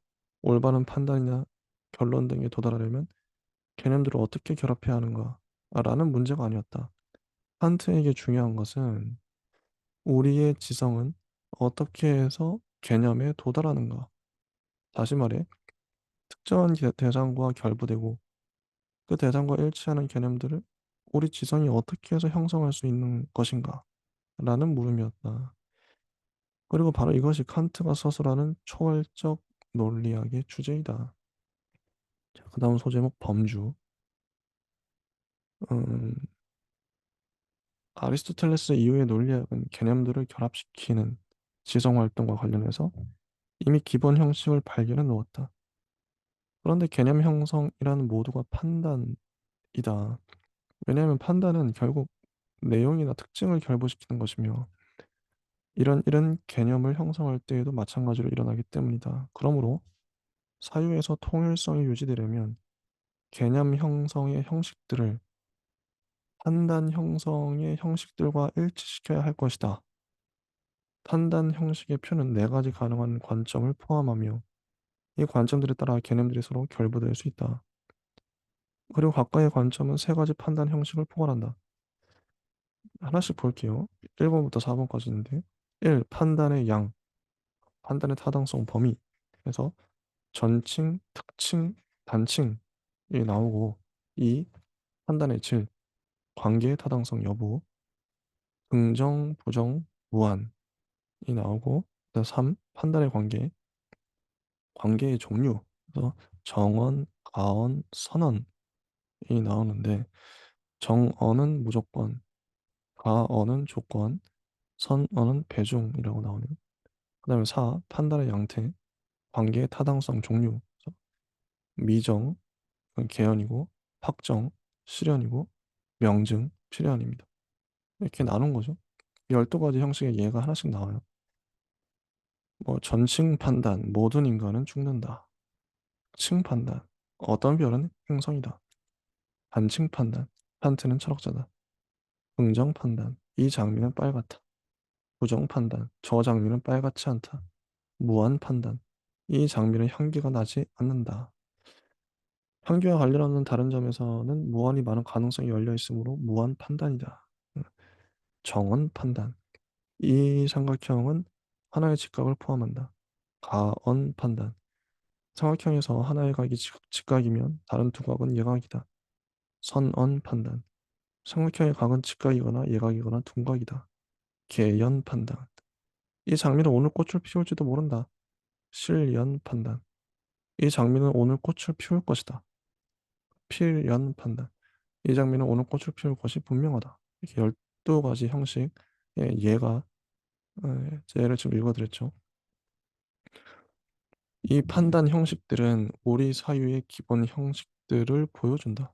올바른 판단이나 결론 등에 도달하려면 개념들을 어떻게 결합해야 하는가 라는 문제가 아니었다. 칸트에게 중요한 것은 우리의 지성은 어떻게 해서 개념에 도달하는가. 다시 말해 특정한 대상과 결부되고 그 대상과 일치하는 개념들을 우리 지성이 어떻게 해서 형성할 수 있는 것인가 라는 물음이었다. 그리고 바로 이것이 칸트가 서술하는 초월적 논리학의 주제이다. 자, 그 다음 소제목 범주. 음, 아리스토텔레스 이후의 논리학은 개념들을 결합시키는 지성 활동과 관련해서 이미 기본 형식을 발견해 놓았다. 그런데 개념 형성이라는 모두가 판단이다. 왜냐하면 판단은 결국 내용이나 특징을 결부시키는 것이며 이런 개념을 형성할 때에도 마찬가지로 일어나기 때문이다. 그러므로 사유에서 통일성이 유지되려면 개념 형성의 형식들을 판단 형성의 형식들과 일치시켜야 할 것이다. 판단 형식의 표는 네 가지 가능한 관점을 포함하며 이 관점들에 따라 개념들이 서로 결부될 수 있다. 그리고 각각의 관점은 세 가지 판단 형식을 포괄한다. 하나씩 볼게요. 1번부터 4번까지 있는데 1. 판단의 양, 판단의 타당성 범위. 그래서 전칭, 특칭, 단칭이 나오고 2. 판단의 질, 관계의 타당성 여부, 긍정, 부정, 무한. 나오고, 그다음 3. 판단의 관계, 관계의 종류. 그래서 정언, 가언, 선언이 나오는데, 정언은 무조건, 가언은 조건, 선언은 배중이라고 나오네요. 그다음에 4. 판단의 양태, 관계의 타당성 종류. 그래서 미정, 그건 개연이고, 확정, 실현이고, 명증, 필연입니다. 이렇게 나눈 거죠. 12가지 형식의 예가 하나씩 나와요. 뭐 전칭 판단, 모든 인간은 죽는다. 칭 판단, 어떤 별은 행성이다. 반칭 판단, 판트는 철학자다. 긍정 판단, 이 장미는 빨갛다. 부정 판단, 저 장미는 빨갛지 않다. 무한 판단, 이 장미는 향기가 나지 않는다. 향기와 관련없는 다른 점에서는 무한히 많은 가능성이 열려 있으므로 무한 판단이다. 정원 판단, 이 삼각형은 하나의 직각을 포함한다. 가언 판단, 삼각형에서 하나의 각이 직각이면 다른 두 각은 예각이다. 선언 판단, 삼각형의 각은 직각이거나 예각이거나 둔각이다. 계연 판단, 이 장미는 오늘 꽃을 피울지도 모른다. 실연 판단, 이 장미는 오늘 꽃을 피울 것이다. 필연 판단, 이 장미는 오늘 꽃을 피울 것이 분명하다. 이렇게 12가지 형식의 예가, 예를 지금 읽어드렸죠. 이 판단 형식들은 우리 사유의 기본 형식들을 보여준다.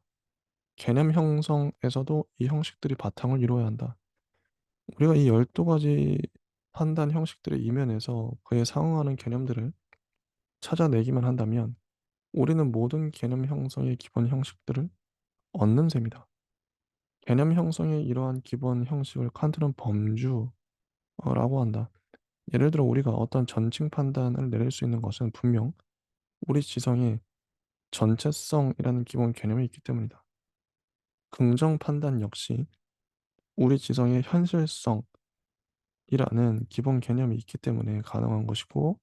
개념 형성에서도 이 형식들이 바탕을 이루어야 한다. 우리가 이 12가지 판단 형식들의 이면에서 그에 상응하는 개념들을 찾아내기만 한다면 우리는 모든 개념 형성의 기본 형식들을 얻는 셈이다. 개념 형성의 이러한 기본 형식을 칸트는 범주라고 한다. 예를 들어 우리가 어떤 전칭 판단을 내릴 수 있는 것은 분명 우리 지성에 전체성이라는 기본 개념이 있기 때문이다. 긍정 판단 역시 우리 지성에 현실성이라는 기본 개념이 있기 때문에 가능한 것이고,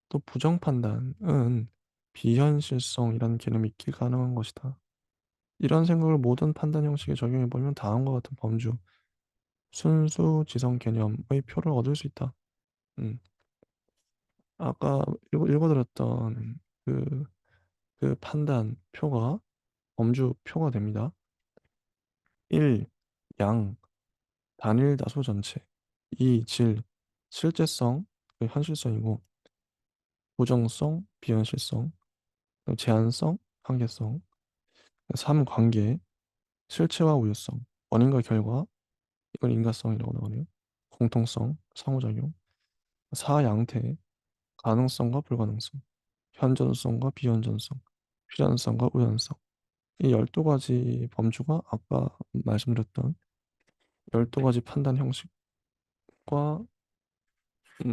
또 부정 판단은 비현실성이라는 개념이 있기 가능한 것이다. 이런 생각을 모든 판단 형식에 적용해 보면 다음과 같은 범주, 순수 지성 개념의 표를 얻을 수 있다. 음. 아까 읽어드렸던 그, 그 판단 표가 범주 표가 됩니다. 1. 양, 단일 다수 전체. 2. 질, 실제성, 그 현실성이고, 부정성, 비현실성, 제한성, 한계성. 3. 관계, 실체와 우유성, 원인과 결과, 이걸 인과성이라고 나오네요. 공통성, 상호작용. 4. 양태, 가능성과 불가능성, 현존성과 비현존성, 필연성과 우연성. 이 12가지 범주가 아까 말씀드렸던 12가지 판단 형식과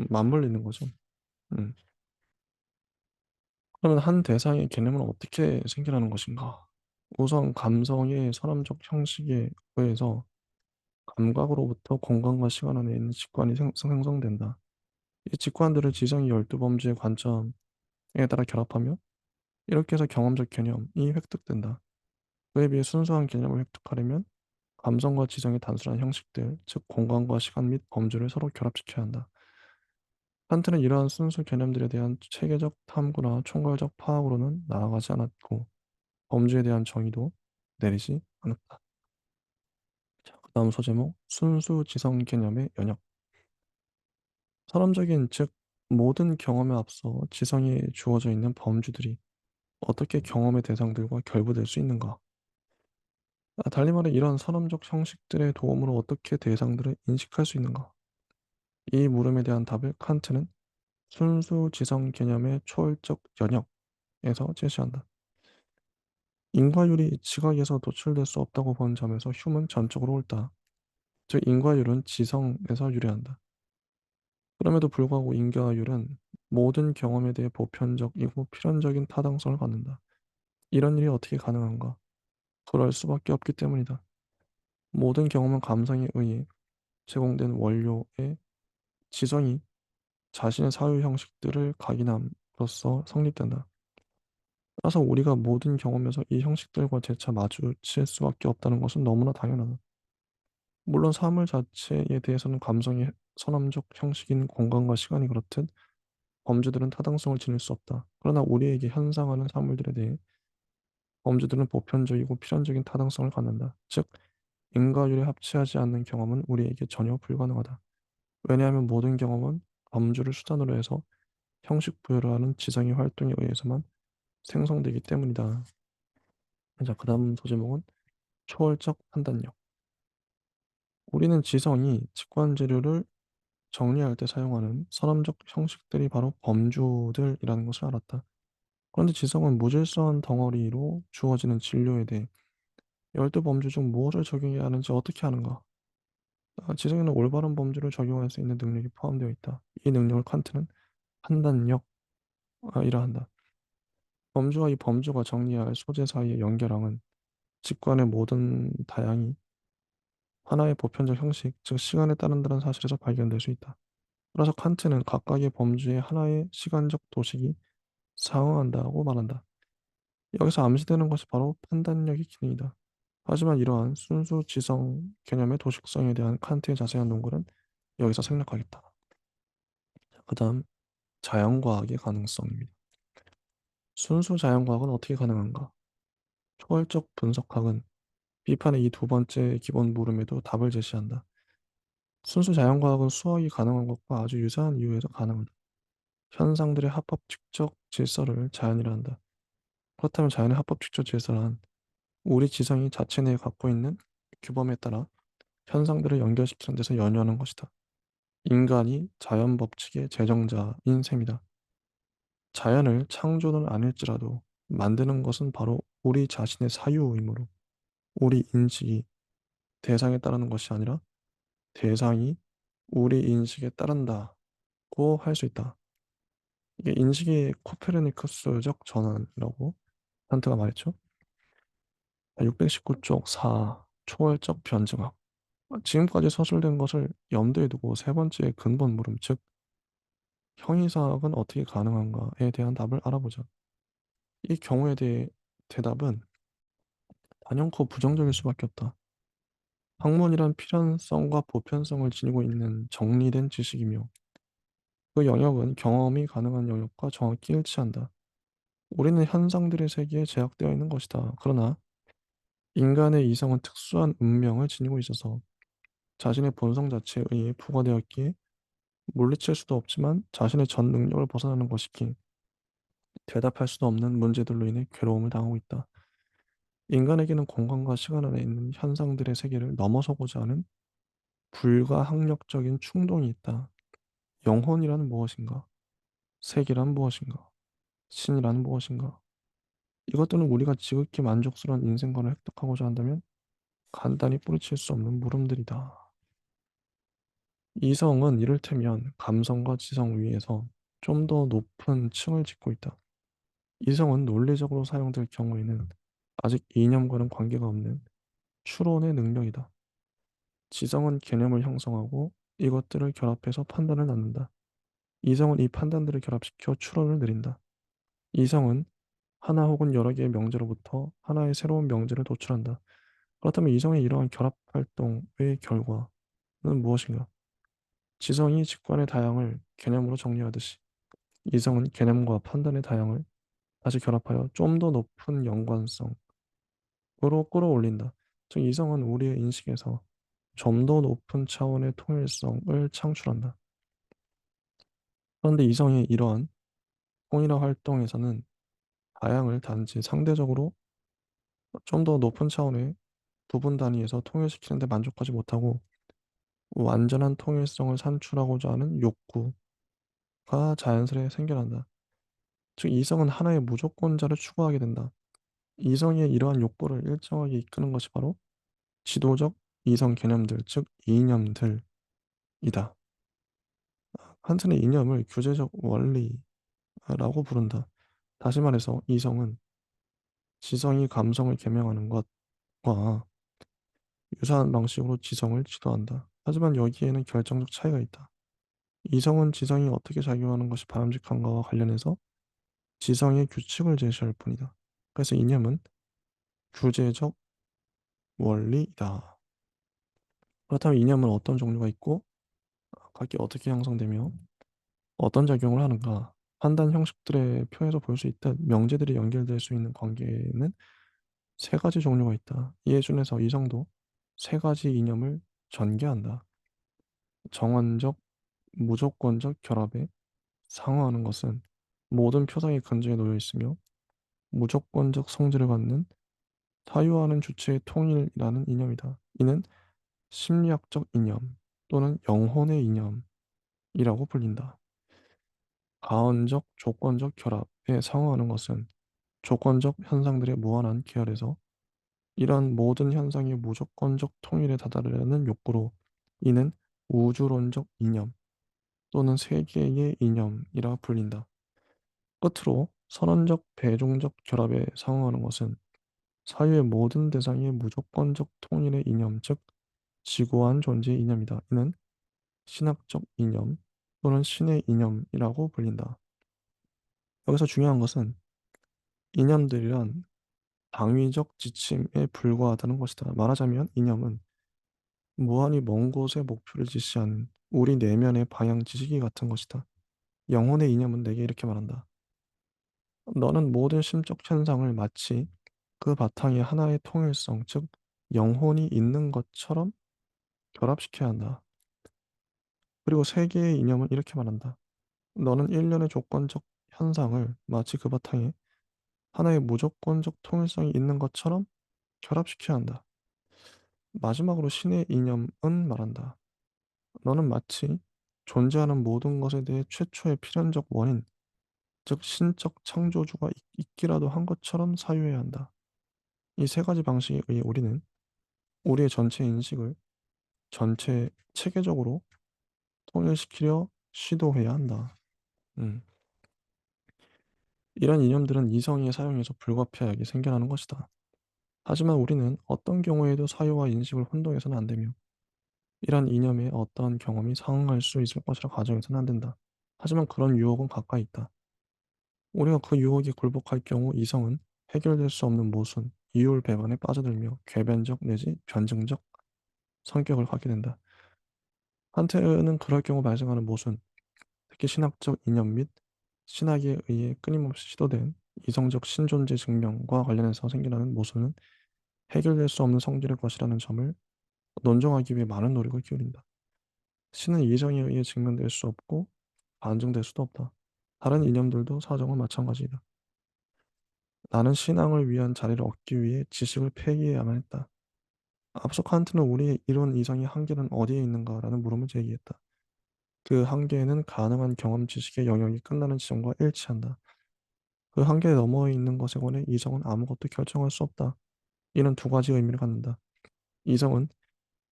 맞물리는 거죠. 음. 그러면 한 대상의 개념은 어떻게 생겨나는 것인가? 우선 감성의 선험적 형식에 의해서 감각으로부터 공간과 시간 안에 있는 직관이 생성된다. 이 직관들을 지성이 12범주의 관점에 따라 결합하며 이렇게 해서 경험적 개념이 획득된다. 그에 비해 순수한 개념을 획득하려면 감성과 지성의 단순한 형식들, 즉 공간과 시간 및 범주를 서로 결합시켜야 한다. 칸트는 이러한 순수 개념들에 대한 체계적 탐구나 총괄적 파악으로는 나아가지 않았고 범주에 대한 정의도 내리지 않았다. 자, 그다음 소제목 순수 지성 개념의 연역. 선험적인 즉 모든 경험에 앞서 지성에 주어져 있는 범주들이 어떻게 경험의 대상들과 결부될 수 있는가? 달리 말해 이런 선험적 형식들의 도움으로 어떻게 대상들을 인식할 수 있는가? 이 물음에 대한 답을 칸트는 순수 지성 개념의 초월적 연역에서 제시한다. 인과율이 지각에서 도출될 수 없다고 본 점에서 휴은 전적으로 옳다. 즉 인과율은 지성에서 유래한다. 그럼에도 불구하고 인과율은 모든 경험에 대해 보편적이고 필연적인 타당성을 갖는다. 이런 일이 어떻게 가능한가? 그럴 수밖에 없기 때문이다. 모든 경험은 감성에 의해 제공된 원료의 지성이 자신의 사유 형식들을 각인함으로써 성립된다. 따라서 우리가 모든 경험에서 이 형식들과 재차 마주칠 수밖에 없다는 것은 너무나 당연하다. 물론 사물 자체에 대해서는 감성의 선험적 형식인 공간과 시간이 그렇듯 범주들은 타당성을 지닐 수 없다. 그러나 우리에게 현상하는 사물들에 대해 범주들은 보편적이고 필연적인 타당성을 갖는다. 즉, 인과율에 합치하지 않는 경험은 우리에게 전혀 불가능하다. 왜냐하면 모든 경험은 범주를 수단으로 해서 형식 부여를 하는 지성의 활동에 의해서만 생성되기 때문이다. 자, 그 다음 소제목은 초월적 판단력. 우리는 지성이 직관 재료를 정리할 때 사용하는 선험적 형식들이 바로 범주들이라는 것을 알았다. 그런데 지성은 무질서한 덩어리로 주어지는 진료에 대해 열두 범주 중 무엇을 적용해야 하는지 어떻게 하는가? 지성에는 올바른 범주를 적용할 수 있는 능력이 포함되어 있다. 이 능력을 칸트는 판단력이라 한다. 범주와 이 범주가 정리해야 할 소재 사이의 연결항은 직관의 모든 다양이 하나의 보편적 형식, 즉 시간에 따른다는 사실에서 발견될 수 있다. 따라서 칸트는 각각의 범주에 하나의 시간적 도식이 상응한다고 말한다. 여기서 암시되는 것이 바로 판단력의 기능이다. 하지만 이러한 순수 지성 개념의 도식성에 대한 칸트의 자세한 논거는 여기서 생략하겠다. 그 다음 자연과학의 가능성입니다. 순수 자연과학은 어떻게 가능한가? 초월적 분석학은 비판의 이 두 번째 기본 물음에도 답을 제시한다. 순수 자연과학은 수학이 가능한 것과 아주 유사한 이유에서 가능하다. 현상들의 합법칙적 질서를 자연이라 한다. 그렇다면 자연의 합법칙적 질서란 우리 지성이 자체 내에 갖고 있는 규범에 따라 현상들을 연결시키는 데서 연유하는 것이다. 인간이 자연 법칙의 제정자인 셈이다. 자연을 창조는 아닐지라도 만드는 것은 바로 우리 자신의 사유이므로 우리 인식이 대상에 따르는 것이 아니라 대상이 우리 인식에 따른다고 할 수 있다. 이게 인식의 코페르니쿠스적 전환이라고 칸트가 말했죠. 619쪽 4. 초월적 변증학. 지금까지 서술된 것을 염두에 두고 세 번째 근본 물음, 즉 형이사학은 어떻게 가능한가에 대한 답을 알아보자. 이 경우에 대해 대답은 단연코 부정적일 수밖에 없다. 학문이란 필연성과 보편성을 지니고 있는 정리된 지식이며 그 영역은 경험이 가능한 영역과 정확히 일치한다. 우리는 현상들의 세계에 제약되어 있는 것이다. 그러나 인간의 이성은 특수한 운명을 지니고 있어서 자신의 본성 자체에 의해 부과되었기에 물리칠 수도 없지만 자신의 전 능력을 벗어나는 것이기 대답할 수도 없는 문제들로 인해 괴로움을 당하고 있다. 인간에게는 공간과 시간 안에 있는 현상들의 세계를 넘어서고자 하는 불가항력적인 충동이 있다. 영혼이란 무엇인가? 세계란 무엇인가? 신이란 무엇인가? 이것들은 우리가 지극히 만족스러운 인생관을 획득하고자 한다면 간단히 뿌리칠 수 없는 물음들이다. 이성은 이를테면 감성과 지성 위에서 좀 더 높은 층을 짓고 있다. 이성은 논리적으로 사용될 경우에는 아직 이념과는 관계가 없는 추론의 능력이다. 지성은 개념을 형성하고 이것들을 결합해서 판단을 낳는다. 이성은 이 판단들을 결합시켜 추론을 내린다. 이성은 하나 혹은 여러 개의 명제로부터 하나의 새로운 명제를 도출한다. 그렇다면 이성의 이러한 결합 활동의 결과는 무엇인가? 지성이 직관의 다양을 개념으로 정리하듯이 이성은 개념과 판단의 다양을 다시 결합하여 좀 더 높은 연관성으로 끌어올린다. 즉 이성은 우리의 인식에서 좀 더 높은 차원의 통일성을 창출한다. 그런데 이성의 이러한 통일화 활동에서는 다양을 단지 상대적으로 좀 더 높은 차원의 부분 단위에서 통일시키는 데 만족하지 못하고 완전한 통일성을 산출하고자 하는 욕구가 자연스레 생겨난다. 즉 이성은 하나의 무조건자를 추구하게 된다. 이성의 이러한 욕구를 일정하게 이끄는 것이 바로 지도적 이성 개념들, 즉 이념들이다. 칸트는 이념을 규제적 원리라고 부른다. 다시 말해서 이성은 지성이 감성을 계명하는 것과 유사한 방식으로 지성을 지도한다. 하지만 여기에는 결정적 차이가 있다. 이성은 지성이 어떻게 작용하는 것이 바람직한가와 관련해서 지성의 규칙을 제시할 뿐이다. 그래서 이념은 규제적 원리이다. 그렇다면 이념은 어떤 종류가 있고 각기 어떻게 형성되며 어떤 작용을 하는가? 판단 형식들의 표에서 볼 수 있듯 명제들이 연결될 수 있는 관계에는 세 가지 종류가 있다. 이에 준해서 이성도 세 가지 이념을 전개한다. 정원적, 무조건적 결합에 상호하는 것은 모든 표상이 근저에 놓여 있으며 무조건적 성질을 갖는 사유하는 주체의 통일이라는 이념이다. 이는 심리학적 이념 또는 영혼의 이념이라고 불린다. 가언적, 조건적 결합에 상호하는 것은 조건적 현상들의 무한한 계열에서 이러한 모든 현상의 무조건적 통일에 다다르려는 욕구로 이는 우주론적 이념 또는 세계의 이념이라 불린다. 끝으로 선언적, 배종적 결합에 상응하는 것은 사유의 모든 대상의 무조건적 통일의 이념, 즉 지고한 존재의 이념이다. 이는 신학적 이념 또는 신의 이념이라고 불린다. 여기서 중요한 것은 이념들이란 당위적 지침에 불과하다는 것이다. 말하자면 이념은 무한히 먼 곳에 목표를 지시하는 우리 내면의 방향 지시기 같은 것이다. 영혼의 이념은 내게 이렇게 말한다. 너는 모든 심적 현상을 마치 그 바탕에 하나의 통일성, 즉 영혼이 있는 것처럼 결합시켜야 한다. 그리고 세계의 이념은 이렇게 말한다. 너는 일련의 조건적 현상을 마치 그 바탕에 하나의 무조건적 통일성이 있는 것처럼 결합시켜야 한다. 마지막으로 신의 이념은 말한다. 너는 마치 존재하는 모든 것에 대해 최초의 필연적 원인, 즉 신적 창조주가 있기라도 한 것처럼 사유해야 한다. 이 세 가지 방식에 의해 우리는 우리의 전체 인식을 전체 체계적으로 통일시키려 시도해야 한다. 음. 이런 이념들은 이성의 사용에서 불가피하게 생겨나는 것이다. 하지만 우리는 어떤 경우에도 사유와 인식을 혼동해서는 안 되며 이런 이념에 어떠한 경험이 상응할 수 있을 것이라 가정해서는 안 된다. 하지만 그런 유혹은 가까이 있다. 우리가 그 유혹에 굴복할 경우 이성은 해결될 수 없는 모순, 이율배반에 빠져들며 궤변적 내지 변증적 성격을 갖게 된다. 한테는 그럴 경우 발생하는 모순, 특히 신학적 이념 및 신학에 의해 끊임없이 시도된 이성적 신존재 증명과 관련해서 생겨나는 모순은 해결될 수 없는 성질의 것이라는 점을 논증하기 위해 많은 노력을 기울인다. 신은 이성에 의해 증명될 수 없고 반증될 수도 없다. 다른 이념들도 사정은 마찬가지이다. 나는 신앙을 위한 자리를 얻기 위해 지식을 폐기해야만 했다. 앞서 칸트는 우리의 이론 이성의 한계는 어디에 있는가라는 물음을 제기했다. 그 한계에는 가능한 경험 지식의 영역이 끝나는 지점과 일치한다. 그 한계에 넘어 있는 것에 관해 이성은 아무것도 결정할 수 없다. 이는 두 가지 의미를 갖는다. 이성은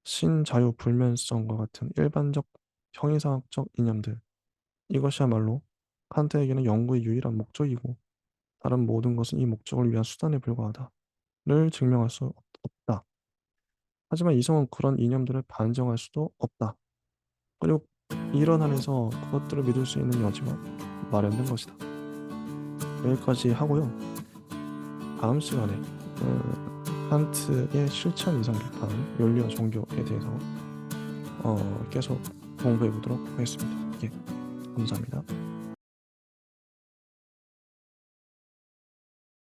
신자유불면성과 같은 일반적 형이상학적 이념들, 이것이야말로 칸트에게는 연구의 유일한 목적이고 다른 모든 것은 이 목적을 위한 수단에 불과하다를 증명할 수 없다. 하지만 이성은 그런 이념들을 반증할 수도 없다. 그리고 이런 한에서 그것들을 믿을 수 있는 여지가 마련된 것이다. 여기까지 하고요. 다음 시간에 칸트의 실천 이성 비판, 윤리와 종교에 대해서 계속 공부해 보도록 하겠습니다. 예, 감사합니다.